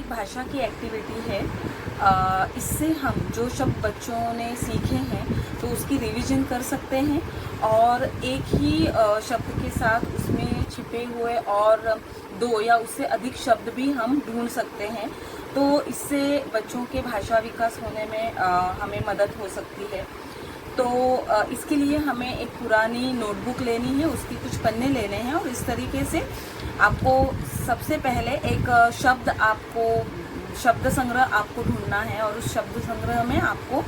एक भाषा की एक्टिविटी है। इससे हम जो शब्द बच्चों ने सीखे हैं तो उसकी रिवीजन कर सकते हैं और एक ही शब्द के साथ उसमें छिपे हुए और 2 या उससे अधिक शब्द भी हम ढूंढ सकते हैं। तो इससे बच्चों के भाषा विकास होने में हमें मदद हो सकती है। तो इसके लिए हमें एक पुरानी नोटबुक लेनी है, उसके कुछ पन्ने लेने हैं और इस तरीके से आपको सबसे पहले एक शब्द संग्रह आपको ढूंढना है और उस शब्द संग्रह में आपको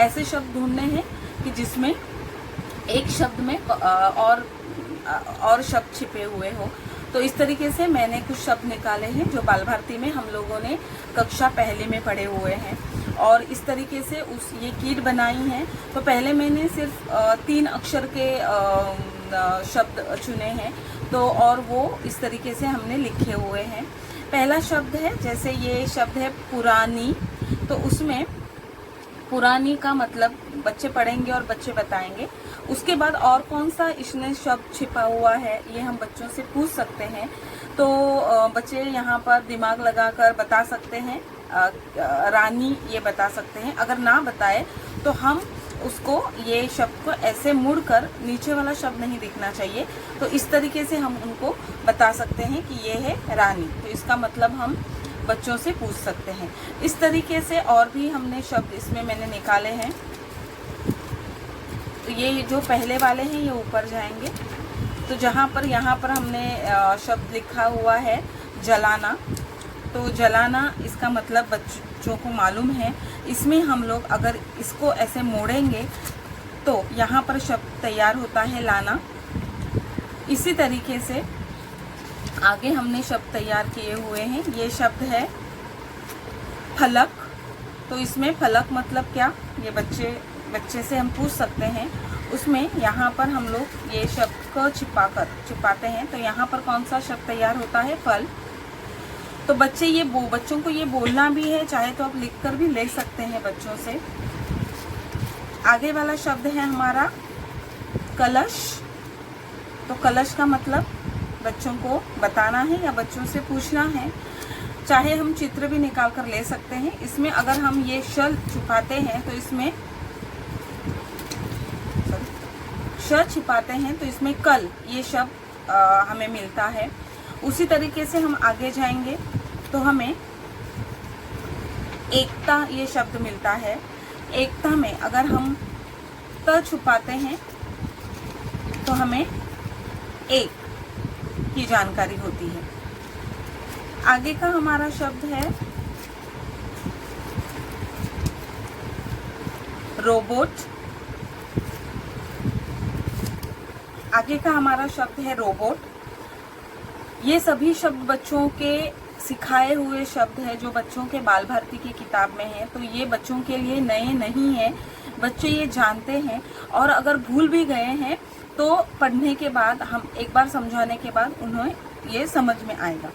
ऐसे शब्द ढूंढने हैं कि जिसमें एक शब्द में और शब्द छिपे हुए हो। तो इस तरीके से मैंने कुछ शब्द निकाले हैं जो बाल भारती में हम लोगों ने कक्षा पहले में पढ़े हुए हैं और इस तरीके से ये किट बनाई है। तो पहले मैंने सिर्फ 3 अक्षर के शब्द चुने हैं तो और वो इस तरीके से हमने लिखे हुए हैं। पहला शब्द है, जैसे ये शब्द है पुरानी, तो उसमें पुरानी का मतलब बच्चे पढ़ेंगे और बच्चे बताएंगे। उसके बाद और कौन सा इसमें शब्द छिपा हुआ है ये हम बच्चों से पूछ सकते हैं। तो बच्चे यहाँ पर दिमाग लगाकर बता सकते हैं। रानी ये बता सकते हैं। अगर ना बताए तो हम उसको ये शब्द को ऐसे मुड़कर, नीचे वाला शब्द नहीं दिखना चाहिए, तो इस तरीके से हम उनको बता सकते हैं कि ये है रानी। तो इसका मतलब हम बच्चों से पूछ सकते हैं। इस तरीके से और भी हमने शब्द इसमें मैंने निकाले हैं। तो ये जो पहले वाले हैं ये ऊपर जाएंगे। तो यहाँ पर हमने शब्द लिखा हुआ है जलाना। तो जलाना इसका मतलब बच्चों को मालूम है। इसमें हम लोग अगर इसको ऐसे मोड़ेंगे तो यहाँ पर शब्द तैयार होता है लाना। इसी तरीके से आगे हमने शब्द तैयार किए हुए हैं। ये शब्द है फलक। तो इसमें फलक मतलब क्या, ये बच्चे से हम पूछ सकते हैं। उसमें यहाँ पर हम लोग ये शब्द को छिपाते हैं। तो यहाँ पर कौन सा शब्द तैयार होता है, फल। तो बच्चों को ये बोलना भी है, चाहे तो आप लिखकर भी ले सकते हैं बच्चों से। आगे वाला शब्द है हमारा कलश। तो कलश का मतलब बच्चों को बताना है या बच्चों से पूछना है। चाहे हम चित्र भी निकाल कर ले सकते हैं। इसमें अगर हम ये शल छुपाते हैं तो इसमें छिपाते हैं तो इसमें कल ये शब्द हमें मिलता है। उसी तरीके से हम आगे जाएंगे तो हमें एकता ये शब्द मिलता है। एकता में अगर हम त छुपाते हैं तो हमें एक की जानकारी होती है। आगे का हमारा शब्द है रोबोट। आगे का हमारा शब्द है रोबोट। ये सभी शब्द बच्चों के सिखाए हुए शब्द है जो बच्चों के बाल भारती की किताब में है। तो ये बच्चों के लिए नए नहीं है, बच्चे ये जानते हैं और अगर भूल भी गए हैं तो पढ़ने के बाद, हम एक बार समझाने के बाद उन्हें ये समझ में आएगा।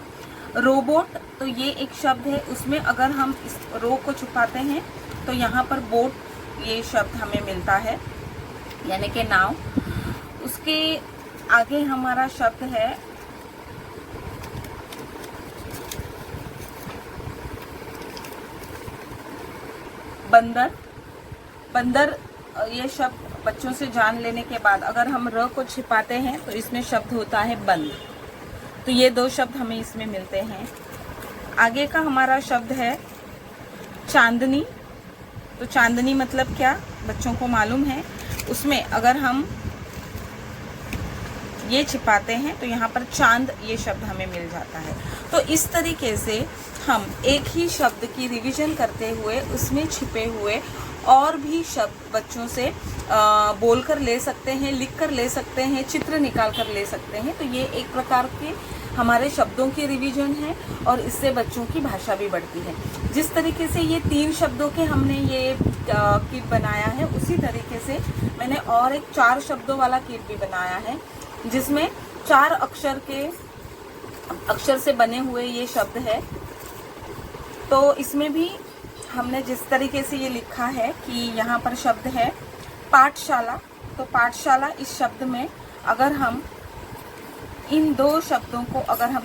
रोबोट, तो ये एक शब्द है, उसमें अगर हम इस रो को छुपाते हैं तो यहाँ पर बोट ये शब्द हमें मिलता है, यानी कि नाव। उसके आगे हमारा शब्द है बंदर। बंदर ये शब्द बच्चों से जान लेने के बाद अगर हम र को छिपाते हैं तो इसमें शब्द होता है बंद। तो ये 2 शब्द हमें इसमें मिलते हैं। आगे का हमारा शब्द है चांदनी। तो चांदनी मतलब क्या, बच्चों को मालूम है। उसमें अगर हम ये छिपाते हैं तो यहाँ पर चांद ये शब्द हमें मिल जाता है। तो इस तरीके से हम एक ही शब्द की रिवीजन करते हुए उसमें छिपे हुए और भी शब्द बच्चों से बोल कर ले सकते हैं, लिख कर ले सकते हैं, चित्र निकाल कर ले सकते हैं। तो ये एक प्रकार के हमारे शब्दों की रिवीजन है और इससे बच्चों की भाषा भी बढ़ती है। जिस तरीके से ये 3 शब्दों के हमने ये किट बनाया है, उसी तरीके से मैंने और एक 4 शब्दों वाला किट भी बनाया है जिसमें 4 अक्षर से बने हुए ये शब्द है। तो इसमें भी हमने जिस तरीके से ये लिखा है कि यहाँ पर शब्द है पाठशाला। तो पाठशाला इस शब्द में अगर हम इन 2 शब्दों को अगर हम